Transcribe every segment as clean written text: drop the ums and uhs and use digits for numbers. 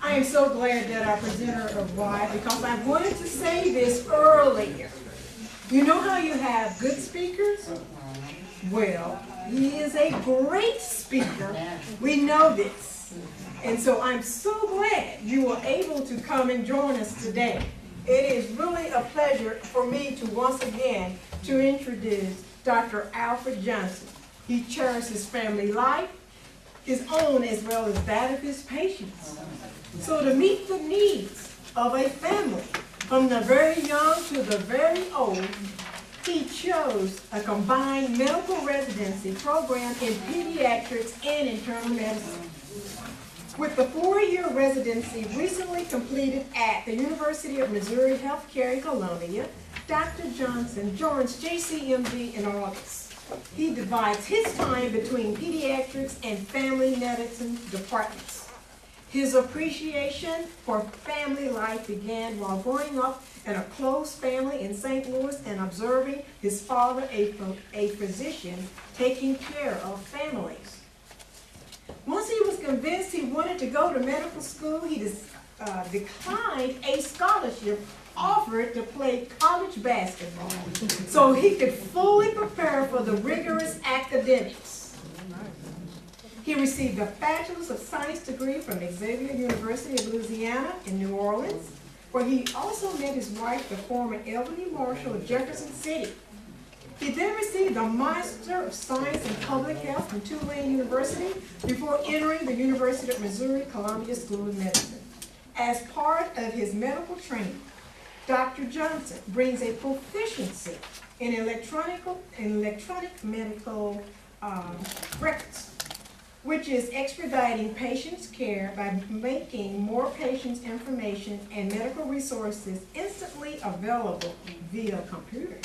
I am so glad that our presenter arrived because I wanted to say this earlier. You know how you have good speakers? Well, he is a great speaker. We know this. And so I'm so glad you were able to come and join us today. It is really a pleasure for me to once again to introduce Dr. Alfred Johnson. He cherishes family life, his own as well as that of his patients. So to meet the needs of a family, from the very young to the very old, he chose a combined medical residency program in pediatrics and internal medicine. With the 4-year residency recently completed at the University of Missouri Healthcare in Columbia, Dr. Johnson joins JCMD in August. He divides his time between pediatrics and family medicine departments. His appreciation for family life began while growing up in a close family in St. Louis and observing his father, a physician, taking care of families. Once he was convinced he wanted to go to medical school, he declined a scholarship offered to play college basketball so he could fully prepare for the rigorous academics. He received a Bachelor's of Science degree from Xavier University of Louisiana in New Orleans, where he also met his wife, the former Ebony Marshall of Jefferson City. He then received a Master of Science in Public Health from Tulane University before entering the University of Missouri Columbia School of Medicine. As part of his medical training, Dr. Johnson brings a proficiency in electronic medical records, which is expediting patients' care by making more patients' information and medical resources instantly available via computer.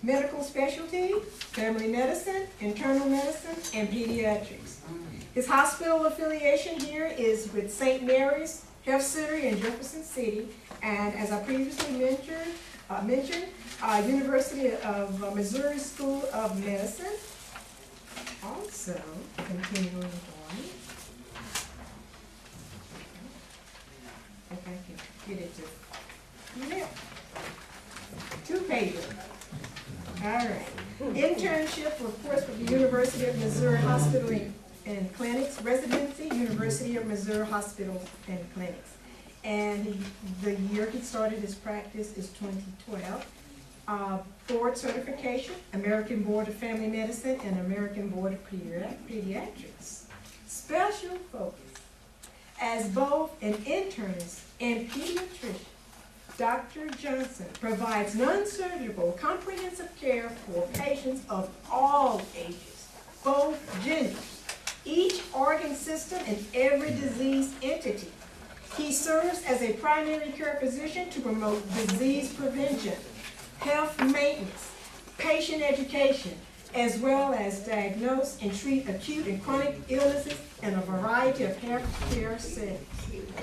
Medical specialty, family medicine, internal medicine, and pediatrics. His hospital affiliation here is with St. Mary's Health Center in Jefferson City, and as I previously mentioned, University of Missouri School of Medicine. Also, continuing on, if I can get it to email. 2 pages. All right. Internship, of course, with the University of Missouri Hospital and Clinics. Residency, University of Missouri Hospital and Clinics. And the year he started his practice is 2012. Board certification, American Board of Family Medicine and American Board of Pediatrics. Special focus. As both an internist and pediatrician, Dr. Johnson provides non-surgical comprehensive care for patients of all ages, both genders, each organ system, and every disease entity. He serves as a primary care physician to promote disease prevention, health maintenance, patient education, as well as diagnose and treat acute and chronic illnesses in a variety of healthcare settings.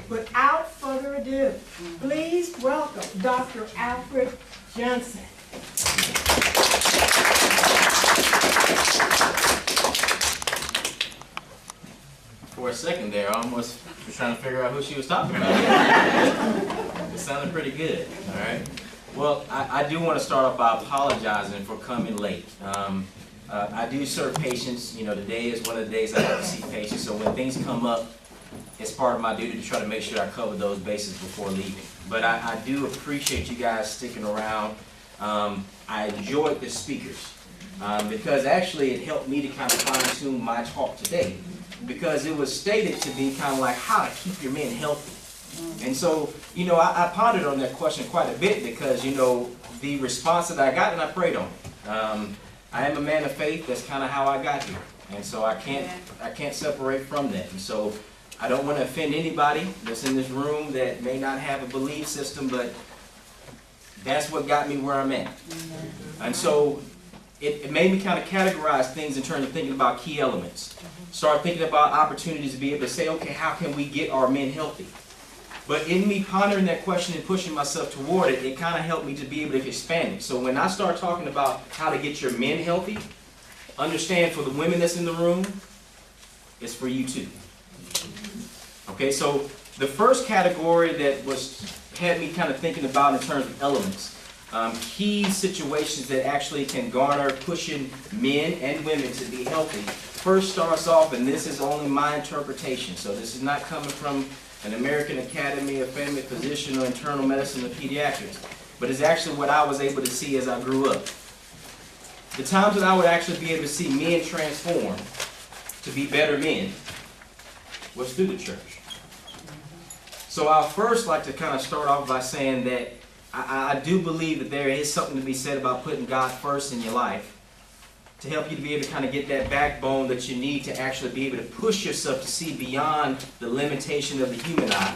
Without further ado, please welcome Dr. Alfred Johnson. For a second there, I almost was trying to figure out who she was talking about. It sounded pretty good, all right? Well, I do want to start off by apologizing for coming late. I do serve patients. You know, today is one of the days I have to see patients, so when things come up, it's part of my duty to try to make sure I cover those bases before leaving. But I do appreciate you guys sticking around. I enjoyed the speakers because actually it helped me to kind of fine-tune my talk today, because it was stated to be kind of like how to keep your men healthy. And so, you know, I pondered on that question quite a bit because, you know, the response that I got, and I prayed on it. I am a man of faith. That's kind of how I got here. And so I can't separate from that. And so I don't want to offend anybody that's in this room that may not have a belief system, but that's what got me where I'm at. And so it made me kind of categorize things in terms of thinking about key elements. Start thinking about opportunities to be able to say, okay, how can we get our men healthy? But in me pondering that question and pushing myself toward it, it kind of helped me to be able to expand it. So when I start talking about how to get your men healthy, understand for the women that's in the room, it's for you too. Okay, so the first category that had me kind of thinking about in terms of elements, key situations that actually can garner pushing men and women to be healthy, first starts off, and this is only my interpretation, so this is not coming from an American Academy of Family Physician or Internal Medicine or Pediatrics, but it's actually what I was able to see as I grew up. The times that I would actually be able to see men transform to be better men was through the church. So I'll first like to kind of start off by saying that I do believe that there is something to be said about putting God first in your life to help you to be able to kind of get that backbone that you need to actually be able to push yourself to see beyond the limitation of the human eye,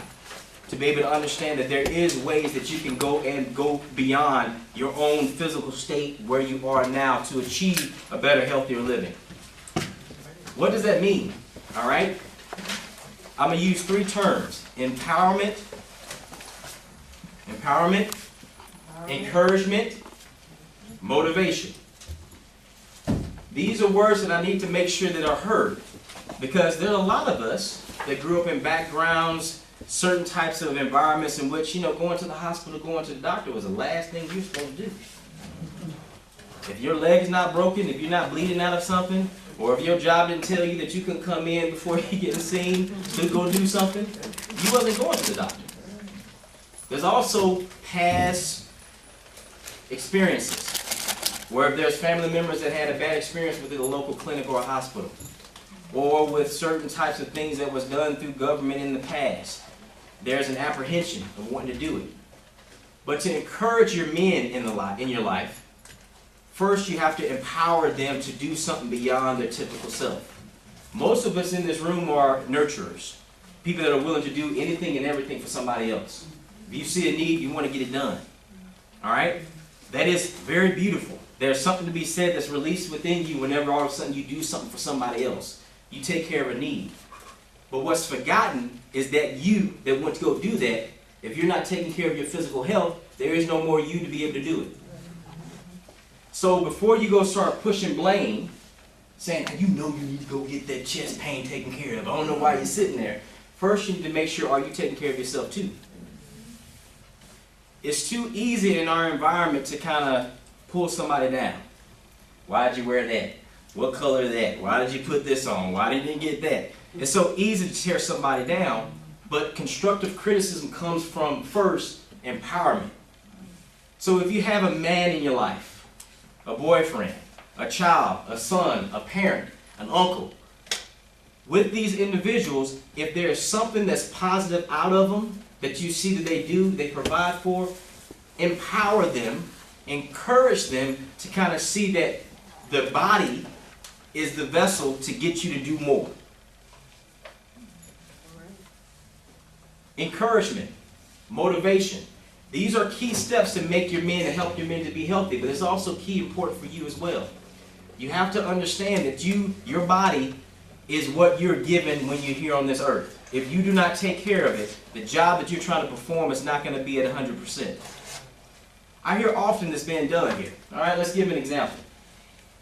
to be able to understand that there is ways that you can go beyond your own physical state where you are now to achieve a better, healthier living. What does that mean? All right? I'm going to use three terms: empowerment, encouragement, motivation. These are words that I need to make sure that are heard, because there are a lot of us that grew up in backgrounds, certain types of environments in which, going to the hospital, going to the doctor was the last thing you're supposed to do. If your leg's not broken, if you're not bleeding out of something, or if your job didn't tell you that you couldn't come in before you get seen to go do something, you wasn't going to the doctor. There's also past experiences, where if there's family members that had a bad experience with a local clinic or a hospital, or with certain types of things that was done through government in the past, there's an apprehension of wanting to do it. But to encourage your men in your life, first you have to empower them to do something beyond their typical self. Most of us in this room are nurturers, people that are willing to do anything and everything for somebody else. If you see a need, you want to get it done. All right? That is very beautiful. There's something to be said that's released within you whenever all of a sudden you do something for somebody else. You take care of a need. But what's forgotten is that you that want to go do that, if you're not taking care of your physical health, there is no more you to be able to do it. So before you go start pushing blame, saying, you need to go get that chest pain taken care of, I don't know why you're sitting there. First you need to make sure, are you taking care of yourself too? It's too easy in our environment to kind of pull somebody down. Why did you wear that? What color is that? Why did you put this on? Why didn't you get that? It's so easy to tear somebody down, but constructive criticism comes from, first, empowerment. So if you have a man in your life, a boyfriend, a child, a son, a parent, an uncle, with these individuals, if there's something that's positive out of them that you see that they provide for, empower them, encourage them to kind of see that the body is the vessel to get you to do more. Encouragement, motivation. These are key steps to make your men and help your men to be healthy, but it's also key important for you as well. You have to understand that your body is what you're given when you're here on this earth. If you do not take care of it, the job that you're trying to perform is not going to be at 100%. I hear often this being done here. All right, let's give an example.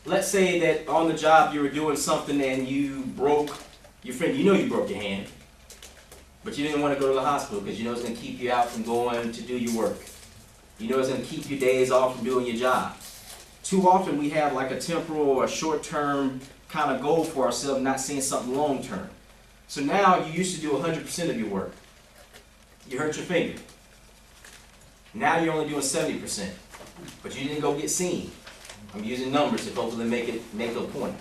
Let's say that on the job you were doing something and you broke your friend. You broke your hand, but you didn't want to go to the hospital because it's going to keep you out from going to do your work. It's going to keep you days off from doing your job. Too often we have like a temporal or a short-term kind of goal for ourselves, not seeing something long-term. So now you used to do 100% of your work. You hurt your finger. Now you're only doing 70%, but you didn't go get seen. I'm using numbers to hopefully make a point.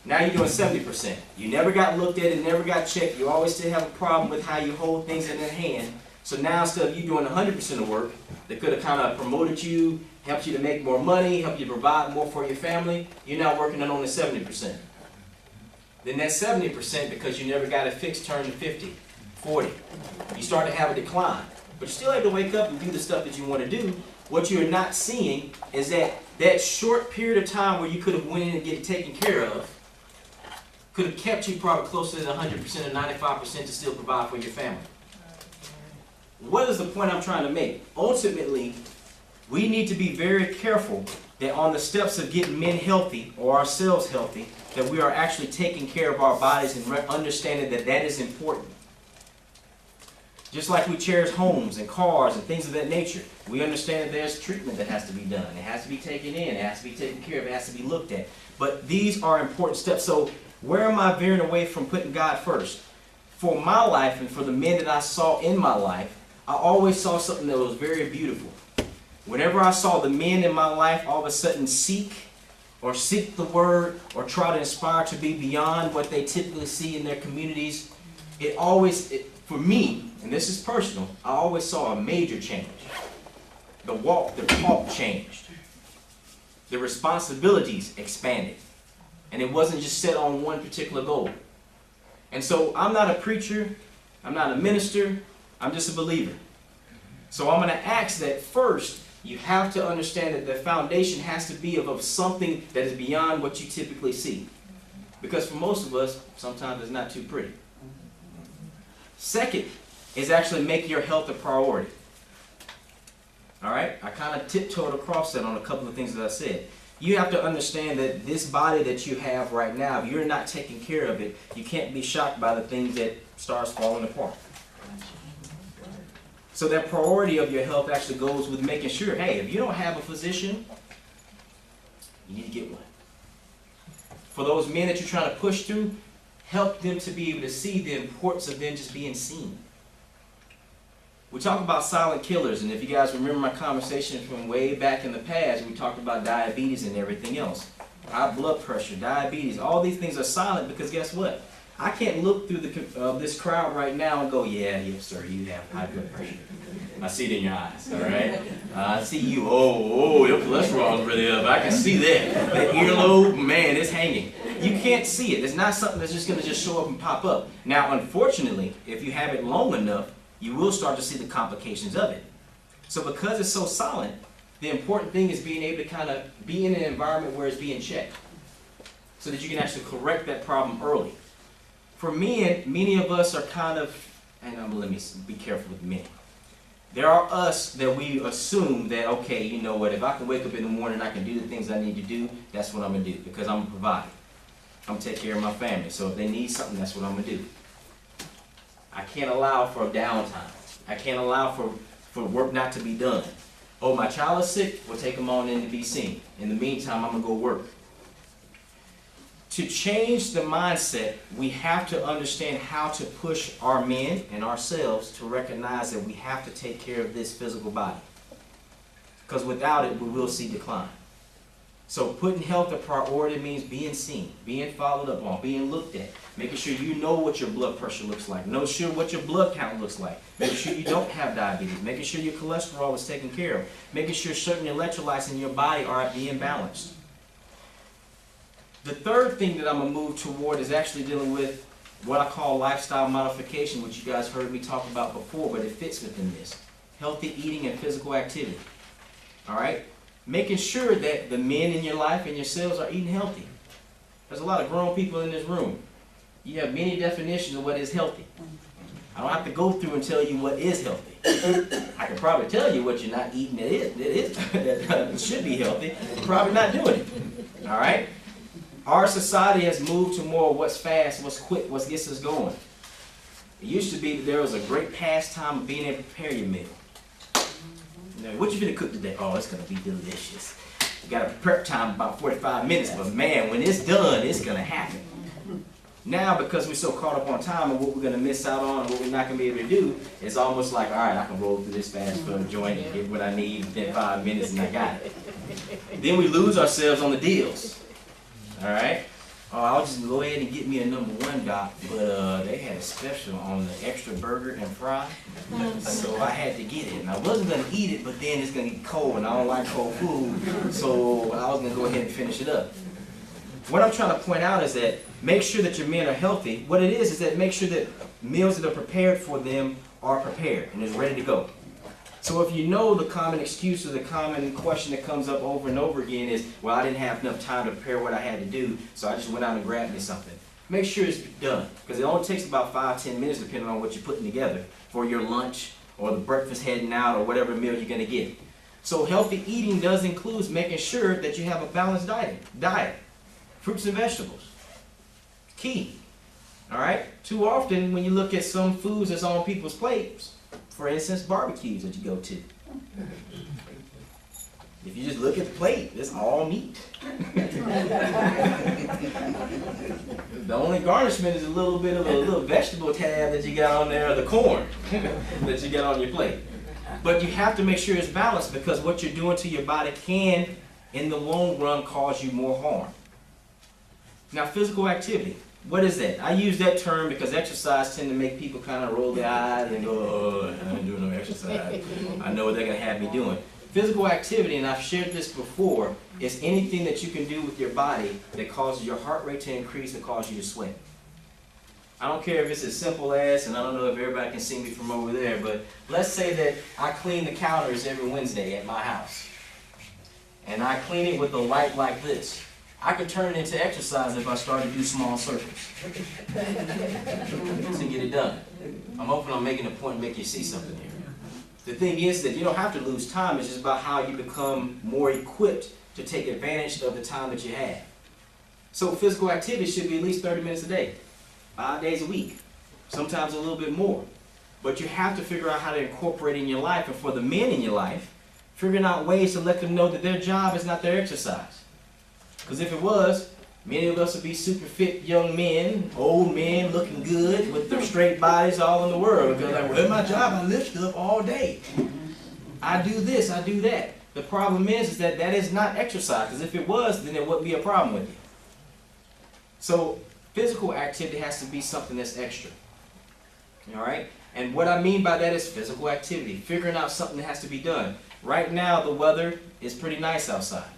Now you're doing 70%. You never got looked at and never got checked. You always still have a problem with how you hold things in your hand. So now instead of you doing 100% of work that could have kind of promoted you, helped you to make more money, helped you to provide more for your family, you're now working on only 70%. Then that 70%, because you never got it fixed, turned to 50, 40. You start to have a decline. But you still have to wake up and do the stuff that you want to do. What you're not seeing is that short period of time where you could have went in and get it taken care of could have kept you probably closer to 100% or 95% to still provide for your family. What is the point I'm trying to make? Ultimately, we need to be very careful that on the steps of getting men healthy or ourselves healthy, that we are actually taking care of our bodies and understanding that that is important. Just like we cherish homes and cars and things of that nature, we understand that there's treatment that has to be done. It has to be taken in, it has to be taken care of, it has to be looked at. But these are important steps. So where am I veering away from putting God first? For my life and for the men that I saw in my life, I always saw something that was very beautiful. Whenever I saw the men in my life all of a sudden seek the word or try to inspire to be beyond what they typically see in their communities, for me, and this is personal, I always saw a major change. The walk, the talk changed. The responsibilities expanded. And it wasn't just set on one particular goal. And so I'm not a preacher, I'm not a minister, I'm just a believer. So I'm going to ask that first, you have to understand that the foundation has to be of something that is beyond what you typically see. Because for most of us, sometimes it's not too pretty. Second is actually make your health a priority. All right? I kind of tiptoed across that on a couple of things that I said. You have to understand that this body that you have right now, if you're not taking care of it, you can't be shocked by the things that starts falling apart. So that priority of your health actually goes with making sure, hey, if you don't have a physician, you need to get one. For those men that you're trying to push through, help them to be able to see the importance of them just being seen. We talk about silent killers, and if you guys remember my conversation from way back in the past, we talked about diabetes and everything else. High blood pressure, diabetes, all these things are silent because guess what? I can't look through this crowd right now and go, yeah, yes, sir, you have high blood pressure. I see it in your eyes, all right? I see you, your cholesterol is really up. I can see that. That earlobe, man, it's hanging. You can't see it. It's not something that's just going to just show up and pop up. Now, unfortunately, if you have it long enough, you will start to see the complications of it. So because it's so silent, the important thing is being able to kind of be in an environment where it's being checked so that you can actually correct that problem early. For men, many of us are kind of, and let me be careful with men. There are us that we assume that, okay, you know what, if I can wake up in the morning and I can do the things I need to do, that's what I'm going to do because I'm a provider. I'm going to take care of my family. So if they need something, that's what I'm going to do. I can't allow for downtime. I can't allow for work not to be done. Oh, my child is sick, we'll take them on in to be seen. In the meantime, I'm going to go work. To change the mindset, we have to understand how to push our men and ourselves to recognize that we have to take care of this physical body. Because without it, we will see decline. So putting health a priority means being seen, being followed up on, being looked at, making sure you know what your blood pressure looks like, know sure what your blood count looks like, making sure you don't have diabetes, making sure your cholesterol is taken care of, making sure certain electrolytes in your body are being balanced. The third thing that I'm going to move toward is actually dealing with what I call lifestyle modification, which you guys heard me talk about before, but it fits within this. Healthy eating and physical activity. All right? Making sure that the men in your life and yourselves are eating healthy. There's a lot of grown people in this room. You have many definitions of what is healthy. I don't have to go through and tell you what is healthy. I can probably tell you what you're not eating that should be healthy. You're probably not doing it. All right? Our society has moved to more what's fast, what's quick, what gets us going. It used to be that there was a great pastime of being able to prepare your meal. Now, what you gonna cook today? Oh, it's gonna be delicious. You got a prep time about 45 minutes, but man, when it's done, it's gonna happen. Now, because we're so caught up on time and what we're gonna miss out on and what we're not gonna be able to do, it's almost like, all right, I can roll through this fast food joint and get what I need within 5 minutes and I got it. Then we lose ourselves on the deals. All right? Oh, I'll just go ahead and get me a #1, Doc, but they had a special on the extra burger and fry, so I had to get it. And I wasn't going to eat it, but then it's going to get cold, and I don't like cold food, so I was going to go ahead and finish it up. What I'm trying to point out is that make sure that your men are healthy. What it is that make sure that meals that are prepared for them are prepared and is ready to go. So if you know the common excuse or the common question that comes up over and over again is, well, I didn't have enough time to prepare what I had to do, so I just went out and grabbed me something. Make sure it's done, because it only takes about 5-10 minutes depending on what you're putting together for your lunch or the breakfast heading out or whatever meal you're going to get. So healthy eating does include making sure that you have a balanced diet. Fruits and vegetables. Key. All right? Too often when you look at some foods that's on people's plates, for instance, barbecues that you go to. If you just look at the plate, it's all meat. The only garnishment is a little bit of a little vegetable tab that you got on there, or the corn that you got on your plate. But you have to make sure it's balanced, because what you're doing to your body can, in the long run, cause you more harm. Now, physical activity. What is that? I use that term because exercise tend to make people kind of roll their eyes and go, oh, I ain't doing no exercise. I know what they're going to have me doing. Physical activity, and I've shared this before, is anything that you can do with your body that causes your heart rate to increase and cause you to sweat. I don't care if it's as simple as, and I don't know if everybody can see me from over there, but let's say that I clean the counters every Wednesday at my house. And I clean it with a light like this. I could turn it into exercise if I start to do small circles to get it done. I'm hoping I'm making a point to make you see something here. The thing is that you don't have to lose time. It's just about how you become more equipped to take advantage of the time that you have. So physical activity should be at least 30 minutes a day, 5 days a week, sometimes a little bit more. But you have to figure out how to incorporate it in your life. And for the men in your life, figuring out ways to let them know that their job is not their exercise. Because if it was, many of us would be super fit young men, old men, looking good, with their straight bodies all in the world. Because like, well, my job, I lift stuff all day. I do this, I do that. The problem is that that is not exercise. Because if it was, then there wouldn't be a problem with you. So physical activity has to be something that's extra. All right? And what I mean by that is physical activity. Figuring out something that has to be done. Right now, the weather is pretty nice outside.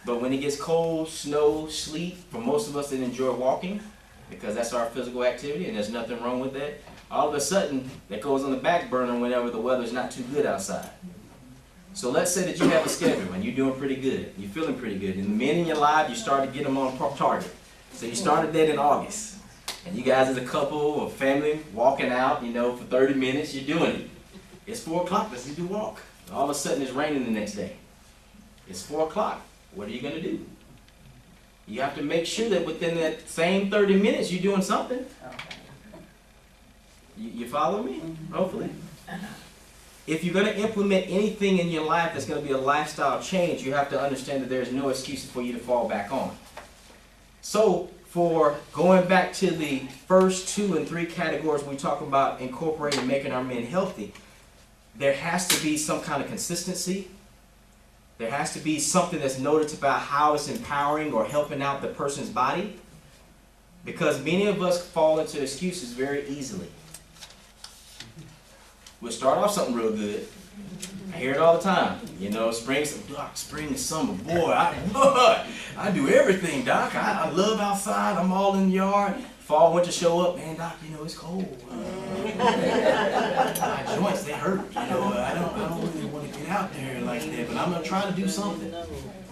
But when it gets cold, snow, sleet, for most of us that enjoy walking, because that's our physical activity and there's nothing wrong with that, all of a sudden that goes on the back burner whenever the weather's not too good outside. So let's say that you have a schedule and you're doing pretty good, you're feeling pretty good, and the men in your life, you start to get them on target. So you started that in August, and you guys as a couple or family walking out, you know, for 30 minutes, you're doing it. It's 4 o'clock, let's do a walk. All of a sudden it's raining the next day. It's 4 o'clock. What are you going to do? You have to make sure that within that same 30 minutes you're doing something. You follow me? Hopefully. If you're going to implement anything in your life that's going to be a lifestyle change, you have to understand that there's no excuses for you to fall back on. So, for going back to the first 2 and 3 categories we talk about incorporating making our men healthy, there has to be some kind of consistency. There has to be something that's noted about how it's empowering or helping out the person's body. Because many of us fall into excuses very easily. We'll start off something real good. I hear it all the time. You know, spring, doc, spring and summer, boy, I do everything, doc. I love outside. I'm all in the yard. Fall, winter show up, man, doc, you know, it's cold. My joints, they hurt. You know, I don't really want to get out there like that, but I'm going to try to do something.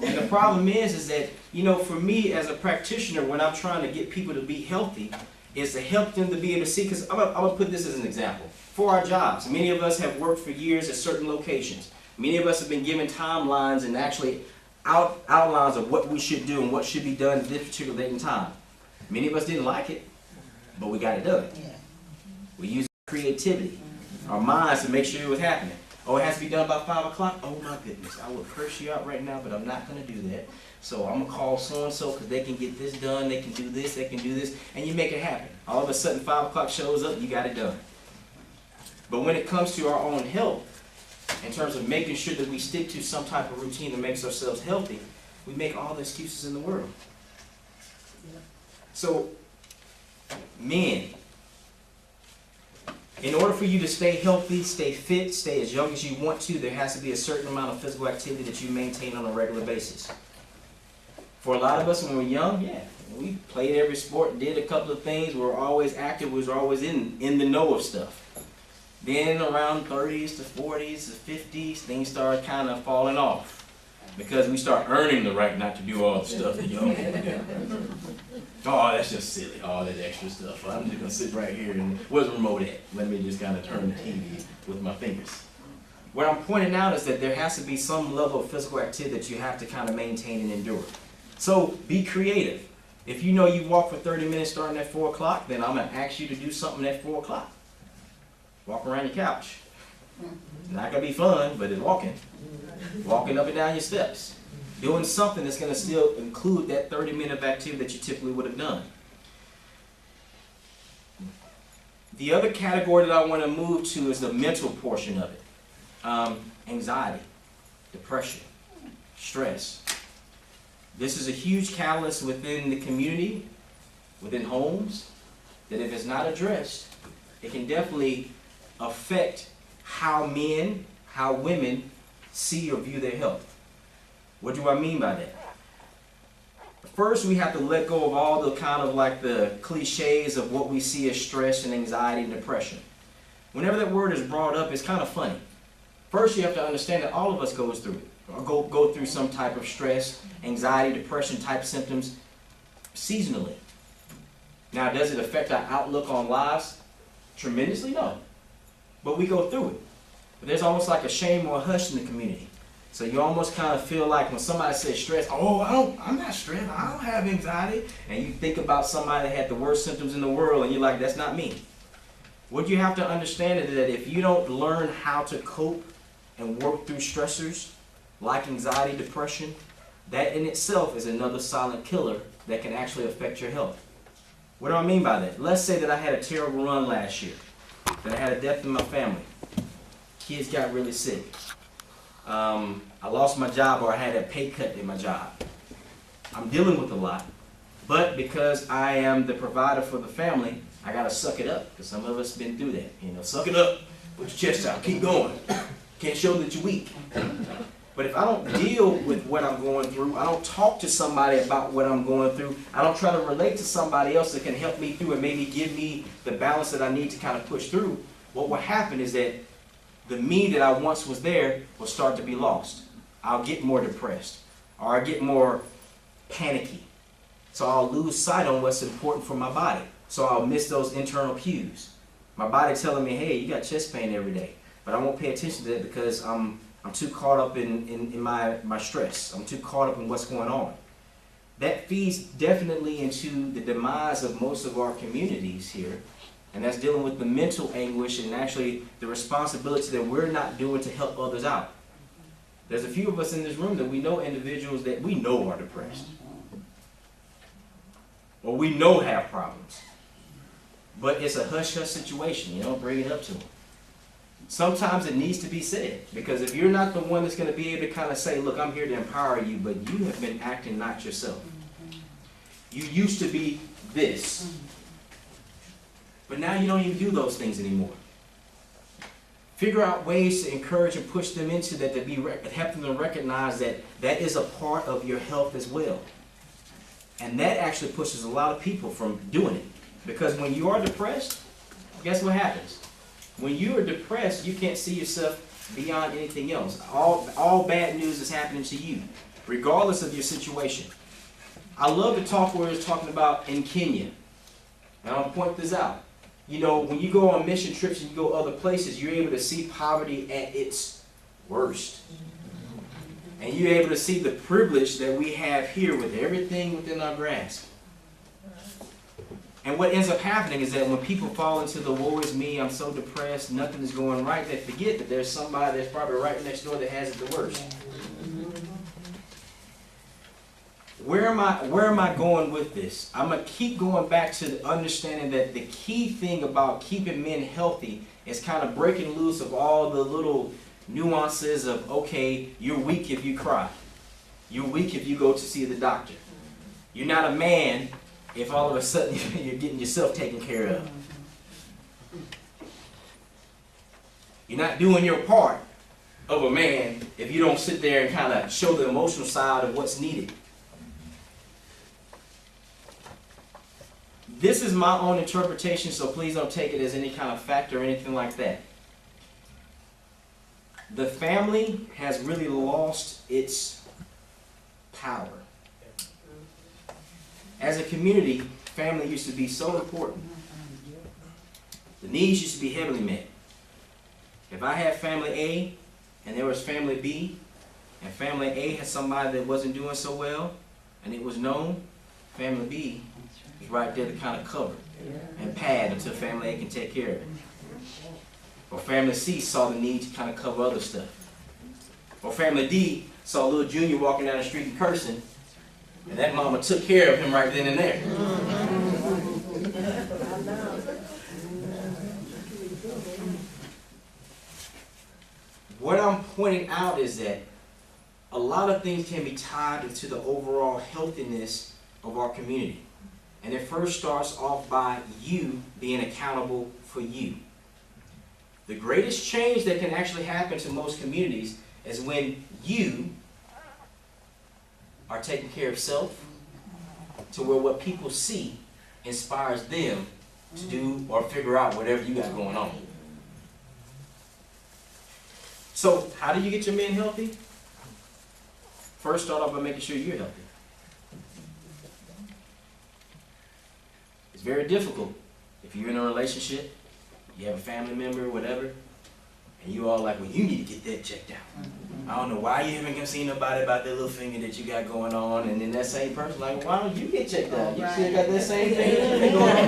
And the problem is that, you know, for me as a practitioner, when I'm trying to get people to be healthy, is to help them to be able to see, because I'm going to put this as an example. For our jobs, many of us have worked for years at certain locations. Many of us have been given timelines and actually outlines of what we should do and what should be done at this particular date and time. Many of us didn't like it, but we got it done. We used creativity, our minds to make sure it was happening. Oh, it has to be done by 5 o'clock? Oh my goodness, I will curse you out right now, but I'm not going to do that. So I'm going to call so-and-so because they can get this done, they can do this, they can do this, and you make it happen. All of a sudden 5 o'clock shows up, you got it done. But when it comes to our own health, in terms of making sure that we stick to some type of routine that makes ourselves healthy, we make all the excuses in the world. So, men, in order for you to stay healthy, stay fit, stay as young as you want to, there has to be a certain amount of physical activity that you maintain on a regular basis. For a lot of us when we're young, yeah, we played every sport, did a couple of things, we were always active, we were always in the know of stuff. Then around 30s to 40s to 50s, things start kind of falling off. Because we start earning the right not to do all the stuff that young people do. Oh, that's just silly, all that extra stuff. I'm just going to sit right here and, where's the remote at? Let me just kind of turn the TV with my fingers. What I'm pointing out is that there has to be some level of physical activity that you have to kind of maintain and endure. So be creative. If you know you walk for 30 minutes starting at 4 o'clock, then I'm going to ask you to do something at 4 o'clock. Walk around your couch. It's not going to be fun, but it's walking. Walking up and down your steps. Doing something that's going to still include that 30-minute of activity that you typically would have done. The other category that I want to move to is the mental portion of it. Anxiety, depression, stress. This is a huge catalyst within the community, within homes, that if it's not addressed, it can definitely affect how men, how women see or view their health. What do I mean by that? First, we have to let go of all the kind of like the cliches of what we see as stress and anxiety and depression. Whenever that word is brought up, it's kind of funny. First, you have to understand that all of us goes through it. Or go through some type of stress, anxiety, depression type symptoms seasonally. Now, does it affect our outlook on lives? Tremendously, no. But we go through it. But there's almost like a shame or a hush in the community. So you almost kind of feel like when somebody says stress, oh, I'm not stressed, I don't have anxiety. And you think about somebody that had the worst symptoms in the world and you're like, that's not me. What you have to understand is that if you don't learn how to cope and work through stressors like anxiety, depression, that in itself is another silent killer that can actually affect your health. What do I mean by that? Let's say that I had a terrible run last year, that I had a death in my family. Kids got really sick. I lost my job, or I had a pay cut in my job. I'm dealing with a lot, but because I am the provider for the family, I gotta suck it up, because some of us been through that. You know, suck it up, put your chest out, keep going. Can't show that you're weak. But if I don't deal with what I'm going through, I don't talk to somebody about what I'm going through, I don't try to relate to somebody else that can help me through and maybe give me the balance that I need to kind of push through, what will happen is that the me that I once was there will start to be lost. I'll get more depressed, or I get more panicky. So I'll lose sight on what's important for my body. So I'll miss those internal cues. My body telling me, hey, you got chest pain every day. But I won't pay attention to that because I'm too caught up in my stress. I'm too caught up in what's going on. That feeds definitely into the demise of most of our communities here. And that's dealing with the mental anguish and actually the responsibility that we're not doing to help others out. There's a few of us in this room that we know individuals that we know are depressed. Or we know have problems. But it's a hush-hush situation. You don't bring it up to them. Sometimes it needs to be said. Because if you're not the one that's going to be able to kind of say, look, I'm here to empower you, but you have been acting not yourself. You used to be this. But now you don't even do those things anymore. Figure out ways to encourage and push them into that, to help them to recognize that that is a part of your health as well. And that actually pushes a lot of people from doing it. Because when you are depressed, guess what happens? When you are depressed, you can't see yourself beyond anything else. All bad news is happening to you, regardless of your situation. I love the talk where it's talking about in Kenya. And I'll point this out. You know, when you go on mission trips and you go other places, you're able to see poverty at its worst. And you're able to see the privilege that we have here with everything within our grasp. And what ends up happening is that when people fall into the woe is me, I'm so depressed, nothing is going right, they forget that there's somebody that's probably right next door that has it the worst. Where am I going with this? I'm going to keep going back to the understanding that the key thing about keeping men healthy is kind of breaking loose of all the little nuances of, okay, you're weak if you cry. You're weak if you go to see the doctor. You're not a man if all of a sudden you're getting yourself taken care of. You're not doing your part of a man if you don't sit there and kind of show the emotional side of what's needed. This is my own interpretation, so please don't take it as any kind of fact or anything like that. The family has really lost its power. As a community, family used to be so important. The needs used to be heavily met. If I had family A and there was family B, and family A had somebody that wasn't doing so well, and it was known, family B is right there to kind of cover and pad until family A can take care of it. Or family C saw the need to kind of cover other stuff. Or family D saw little Junior walking down the street and cursing, and that mama took care of him right then and there. What I'm pointing out is that a lot of things can be tied into the overall healthiness of our community. And it first starts off by you being accountable for you. The greatest change that can actually happen to most communities is when you are taking care of self, to where what people see inspires them to do or figure out whatever you got going on. So, how do you get your men healthy? First, start off by making sure you're healthy. It's very difficult if you're in a relationship, you have a family member or whatever, and you all like, well, you need to get that checked out. I don't know why you haven't seen nobody about that little finger that you got going on, and then that same person like, well, why don't you get checked out? You still got that same thing going on.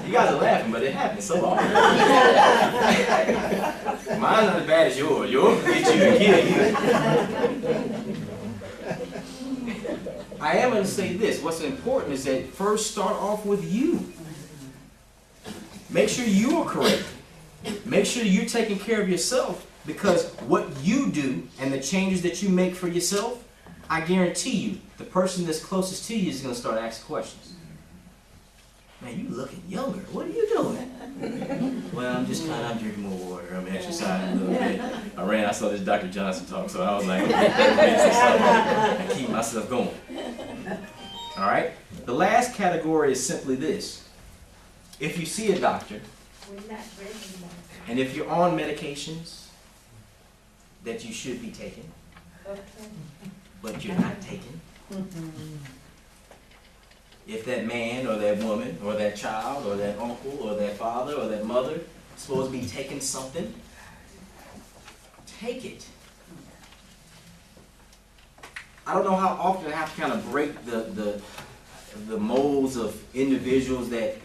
You guys are laughing, but it happens so often. Mine's not as bad as yours. Yours will get you and kill you. I am going to say this. What's important is that first start off with you. Make sure you are correct. Make sure you're taking care of yourself, because what you do and the changes that you make for yourself, I guarantee you, the person that's closest to you is going to start asking questions. Man, you looking younger. What are you doing? Well, I'm just I'm drinking more water. I'm exercising a little bit. I saw this Dr. Johnson talk, so I was like, and keep myself going. All right? The last category is simply this. If you see a doctor, and if you're on medications that you should be taking, but you're not taking, if that man or that woman or that child or that uncle or that father or that mother is supposed to be taking something, take it. I don't know how often I have to kind of break the molds of individuals that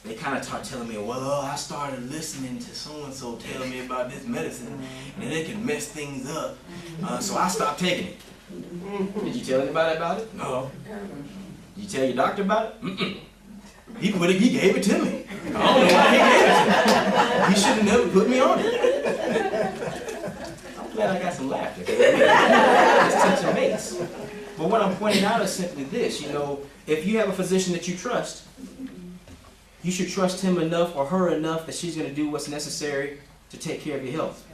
they kind of start telling me, well, I started listening to so-and-so tell me about this medicine and it can mess things up, so I stopped taking it. Did you tell anybody about it? No. Did you tell your doctor about it? Mm-mm. He gave it to me. I don't know why he gave it to me. He should have never put me on it. I'm glad I got some laughter. It's touch and base. But what I'm pointing out is simply this. If you have a physician that you trust, you should trust him enough or her enough that she's going to do what's necessary to take care of your health.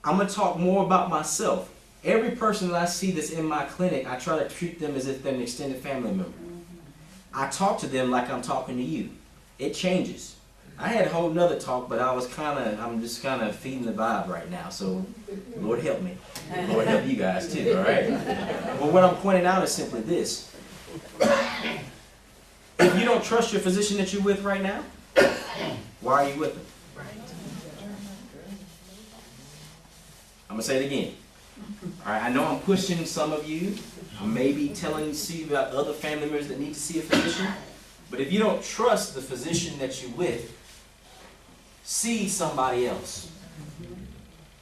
I'm going to talk more about myself. Every person that I see that's in my clinic, I try to treat them as if they're an extended family member. I talk to them like I'm talking to you. It changes. I had a whole nother talk, but I'm just kind of feeding the vibe right now. So, Lord help me. Lord help you guys too, all right? But what I'm pointing out is simply this. If you don't trust your physician that you're with right now, why are you with them? I'm going to say it again. All right, I know I'm pushing some of you. I may be telling you about other family members that need to see a physician. But if you don't trust the physician that you're with, see somebody else.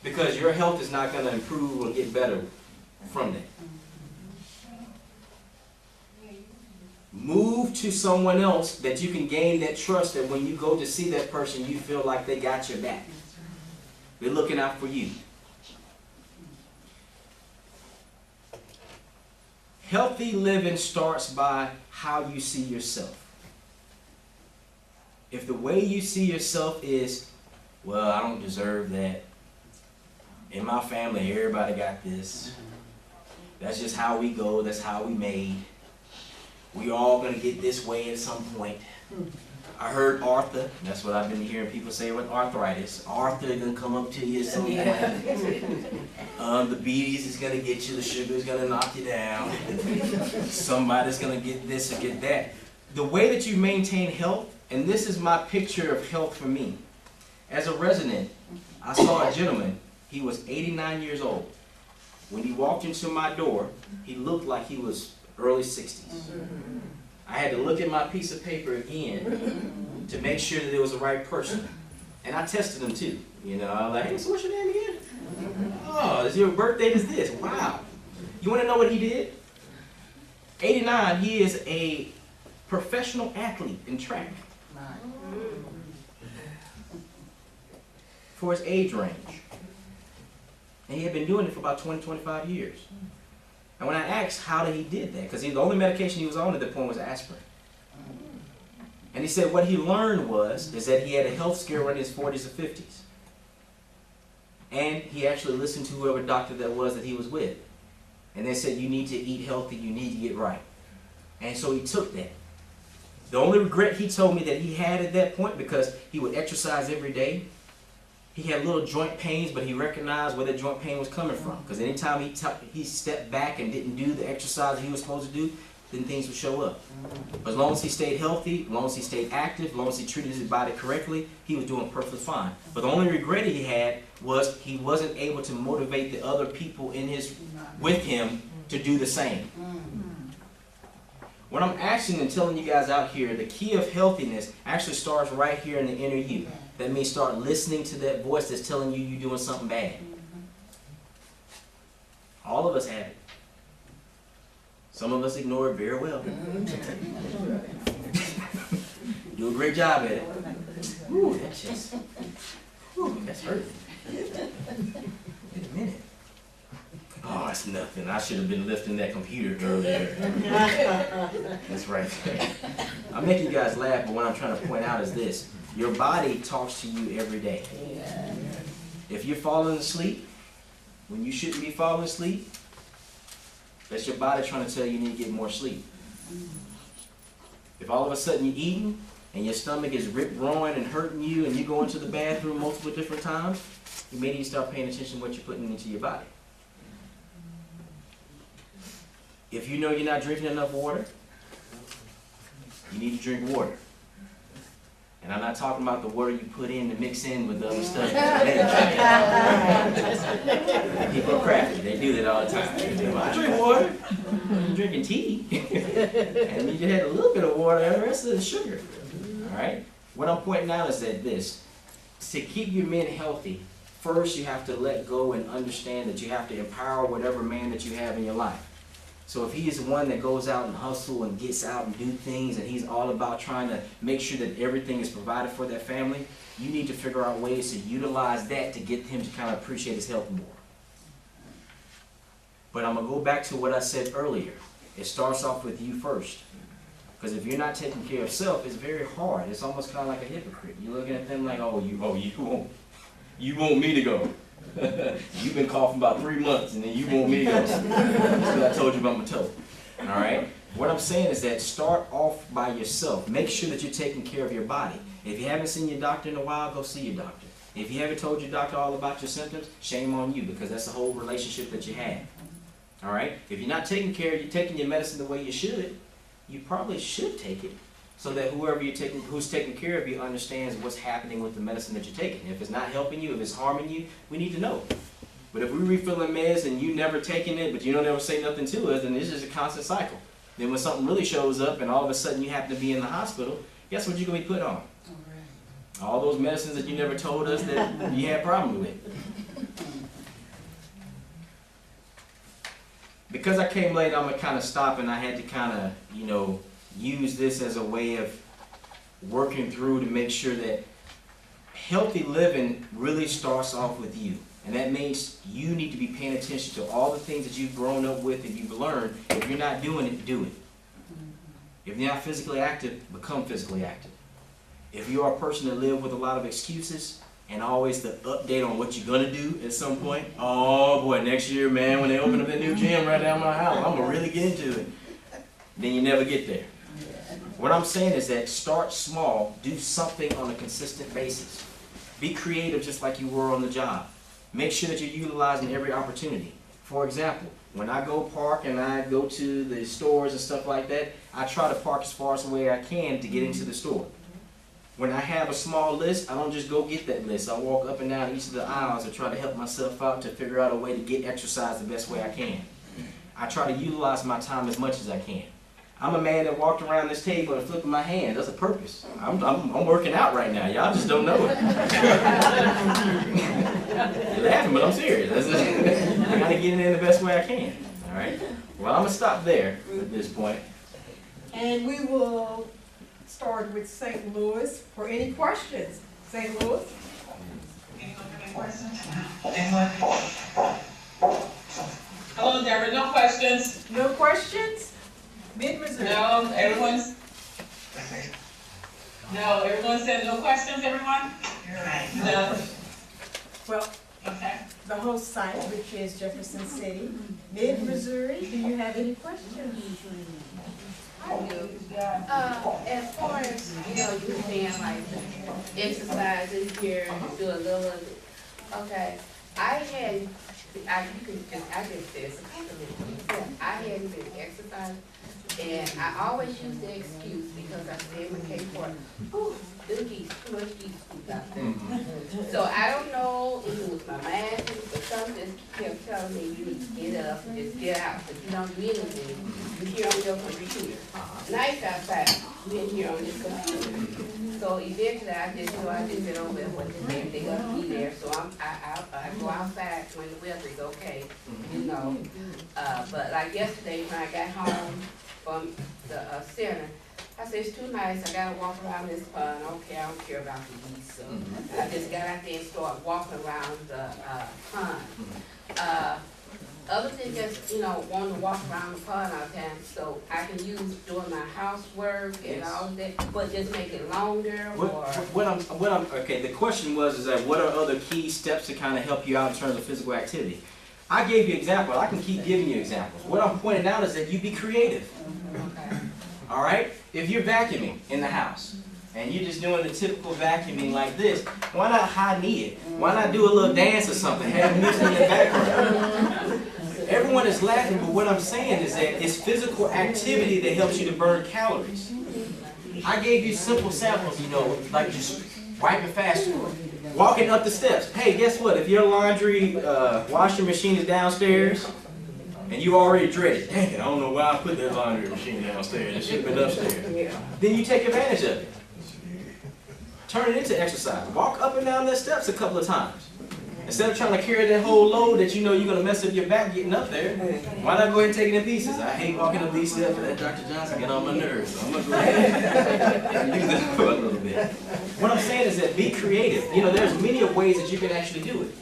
Because your health is not going to improve or get better from that. Move to someone else that you can gain that trust, that when you go to see that person, you feel like they got your back. They're looking out for you. Healthy living starts by how you see yourself. If the way you see yourself is, well, I don't deserve that. In my family, everybody got this. That's just how we go. That's how we made. We all going to get this way at some point. I heard Arthur. That's what I've been hearing people say with arthritis. Arthur is going to come up to you at some point. The beaties is going to get you. The sugar is going to knock you down. Somebody's going to get this or get that. The way that you maintain health, and this is my picture of health for me. As a resident, I saw a gentleman. He was 89 years old. When he walked into my door, he looked like he was early 60s. I had to look at my piece of paper again to make sure that it was the right person. And I tested him too. You know, I was like, hey, so what's your name again? Oh, your birth date is this. Wow. You want to know what he did? 89, he is a professional athlete in track. For his age range. And he had been doing it for about 20, 25 years. And when I asked how he did that, because the only medication he was on at that point was aspirin. And he said what he learned is that he had a health scare in his 40s or 50s. And he actually listened to whoever doctor that was that he was with. And they said, you need to eat healthy, you need to get right. And so he took that. The only regret he told me that he had at that point, because he would exercise every day, he had little joint pains, but he recognized where that joint pain was coming from. Because anytime he stepped back and didn't do the exercise that he was supposed to do, then things would show up. But as long as he stayed healthy, as long as he stayed active, as long as he treated his body correctly, he was doing perfectly fine. But the only regret he had was he wasn't able to motivate the other people with him to do the same. What I'm asking and telling you guys out here, the key of healthiness actually starts right here in the inner you. That means start listening to that voice that's telling you you're doing something bad. All of us have it. Some of us ignore it very well. Do a great job at it. Ooh, that's just, that's hurting. Wait a minute. Oh, it's nothing. I should have been lifting that computer earlier. That's right. I'm making you guys laugh, but what I'm trying to point out is this. Your body talks to you every day. If you're falling asleep, when you shouldn't be falling asleep, that's your body trying to tell you need to get more sleep. If all of a sudden you're eating and your stomach is rip-roaring and hurting you and you go into the bathroom multiple different times, you may need to start paying attention to what you're putting into your body. If you know you're not drinking enough water, you need to drink water. And I'm not talking about the water you put in to mix in with the other stuff. People are crafty. They do that all the time. They do, I drink water. You're drinking tea. And you had a little bit of water and the rest of the sugar. All right? What I'm pointing out is that to keep your men healthy, first you have to let go and understand that you have to empower whatever man that you have in your life. So if he is the one that goes out and hustle and gets out and do things, and he's all about trying to make sure that everything is provided for that family, you need to figure out ways to utilize that to get him to kind of appreciate his health more. But I'm going to go back to what I said earlier. It starts off with you first. Because if you're not taking care of self, it's very hard. It's almost kind of like a hypocrite. You're looking at them like, you want me to go. You've been coughing about 3 months and then you want me to go. That's what I told you about my toe. All right? What I'm saying is that start off by yourself. Make sure that you're taking care of your body. If you haven't seen your doctor in a while, go see your doctor. If you haven't told your doctor all about your symptoms, shame on you, because that's the whole relationship that you have. All right? If you're not taking care of, you're taking your medicine the way you should, you probably should take it, so that who's taking care of you understands what's happening with the medicine that you're taking. If it's not helping you, if it's harming you, we need to know. But if we're refilling meds and you never taking it, but you don't ever say nothing to us, then it's just a constant cycle. Then when something really shows up and all of a sudden you happen to be in the hospital, guess what you're going to be put on? All those medicines that you never told us that you had problems with. Because I came late, I'm going to kind of stop, and I had to kind of, use this as a way of working through to make sure that healthy living really starts off with you. And that means you need to be paying attention to all the things that you've grown up with and you've learned. If you're not doing it, do it. If you're not physically active, become physically active. If you are a person that lives with a lot of excuses and always the update on what you're going to do at some point, oh boy, next year, man, when they open up that new gym right down my house, I'm going to really get into it. Then you never get there. What I'm saying is that start small, do something on a consistent basis. Be creative just like you were on the job. Make sure that you're utilizing every opportunity. For example, when I go park and I go to the stores and stuff like that, I try to park as far away as I can to get into the store. When I have a small list, I don't just go get that list. I walk up and down each of the aisles and try to help myself out to figure out a way to get exercise the best way I can. I try to utilize my time as much as I can. I'm a man that walked around this table and flipping my hands. That's a purpose. I'm working out right now. Y'all just don't know it. You're laughing, but I'm serious. I gotta get in there the best way I can. All right. Well, I'm gonna stop there at this point. And we will start with St. Louis for any questions. St. Louis? Anyone have any questions? Anyone? Hello, Deborah. No questions. No questions? Mid-Missouri? No, everyone's. No, everyone said no questions, everyone? You're right. No. Well, Okay. the host site, which is Jefferson City, Mid-Missouri, do you have any questions? I do. As far as, you know, you saying like exercises here, do a little of it. Okay, I hadn't been exercising, and I always use the excuse because I stay in my case for, them geese, too much geese food out there. So I don't know if it was my mind, but something just kept telling me you need to get up and just get out, but you don't do anything. You're here on your computer. Nice outside, you're here on this computer. So eventually I just get over there what they're gonna be there. So I go outside when the weather is okay, you know. But like yesterday when I got home from the center, I said, it's too nice, I gotta walk around this pond. Okay, I don't care about the geese. So I just got out there and started walking around the pond. Other than just, you know, wanting to walk around the pond all the time, so I can use doing my housework and all that, but just make it longer or. Okay, the question was that what are other key steps to kind of help you out in terms of physical activity? I gave you examples. I can keep giving you examples. What I'm pointing out is that you be creative. Okay. All right? If you're vacuuming in the house and you're just doing the typical vacuuming like this, why not high knee it? Why not do a little dance or something? Have music in the background. Everyone is laughing, but what I'm saying is that it's physical activity that helps you to burn calories. I gave you simple samples, you know, like just wiping faster, walking up the steps. Hey, guess what? If your laundry washing machine is downstairs and you already dread it, dang it, I don't know why I put that laundry machine downstairs. It should have been upstairs. Then you take advantage of it. Turn it into exercise. Walk up and down the steps a couple of times. Instead of trying to carry that whole load that you know you're going to mess up your back getting up there, why not go ahead and take it in pieces? I hate walking up these steps, and that Dr. Johnson get on my nerves. So I'm going to go ahead and do this for a little bit. What I'm saying is that be creative. You know, there's many ways that you can actually do it.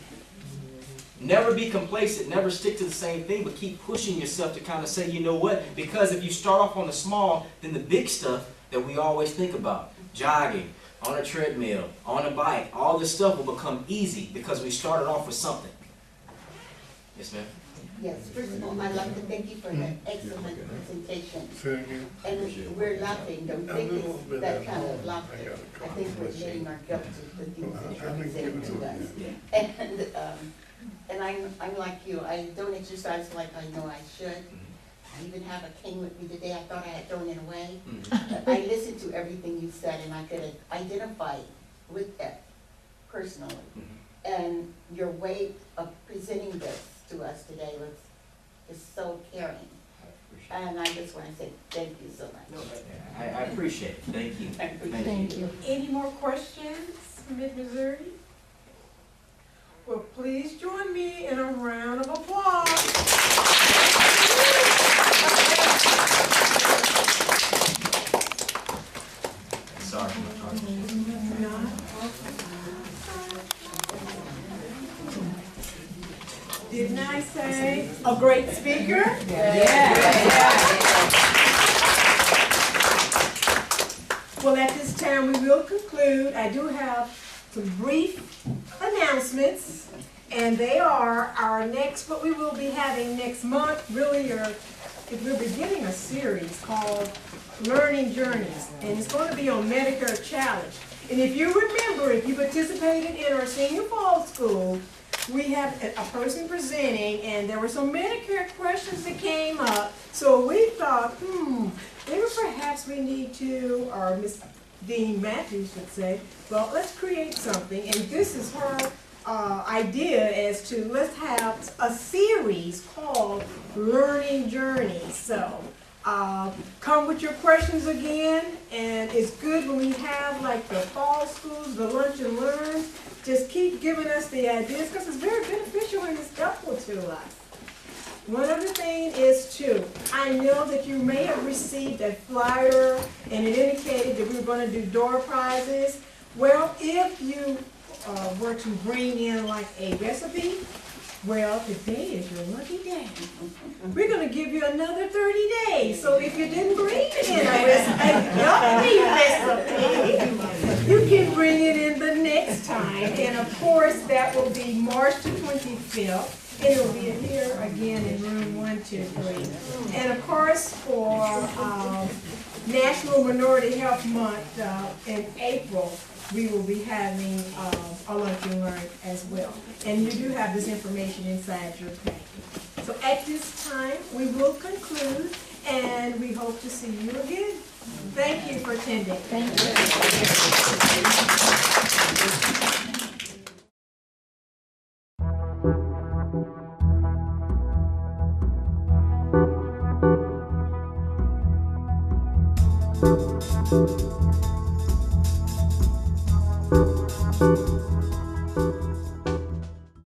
Never be complacent, never stick to the same thing, but keep pushing yourself to kind of say, you know what, because if you start off on the small, then the big stuff that we always think about, jogging, on a treadmill, on a bike, all this stuff will become easy because we started off with something. Yes, ma'am? Yes, first of all, I'd like to thank you for that excellent presentation. And we're laughing, don't think it's that kind of laughter. I think we're letting our guts with the things that you're presenting to us. And I'm like you, I don't exercise like I know I should. I even have a cane with me today. I thought I had thrown it away. But I listened to everything you said and I could identify with that personally. And your way of presenting this to us today was just so caring. And I just want to say thank you so much. I appreciate it. Thank you. Thank you. Any more questions from Mid-Missouri? Well, please join me in a round of applause. Sorry. Didn't I say a great speaker? Well, at this time we will conclude. I do have some brief announcements, and they are our next, what we will be having next month, really, we're beginning a series called Learning Journeys, and it's going to be on Medicare Challenge. And if you remember, if you participated in our senior fall school, we have a person presenting, and there were some Medicare questions that came up, so we thought, maybe perhaps we need to, or Miss Dean Matthews would say, well, let's create something, and this is her idea as to let's have a series called Learning Journeys. So Come with your questions again, and it's good when we have like the fall schools, the lunch and learn. Just keep giving us the ideas because it's very beneficial and it's helpful to us. One other thing is too, I know that you may have received a flyer and it indicated that we were going to do door prizes. Well, if you were to bring in like a recipe, well, today is your lucky day. We're going to give you another 30 days. So if you didn't bring in a recipe, you can bring it in the next time. And of course, that will be March the 25th. And it will be here again in room 123. And of course, for National Minority Health Month in April, we will be having a lunch and learn as well. And you do have this information inside your packet. So at this time, we will conclude, and we hope to see you again. Thank you for attending. Thank you.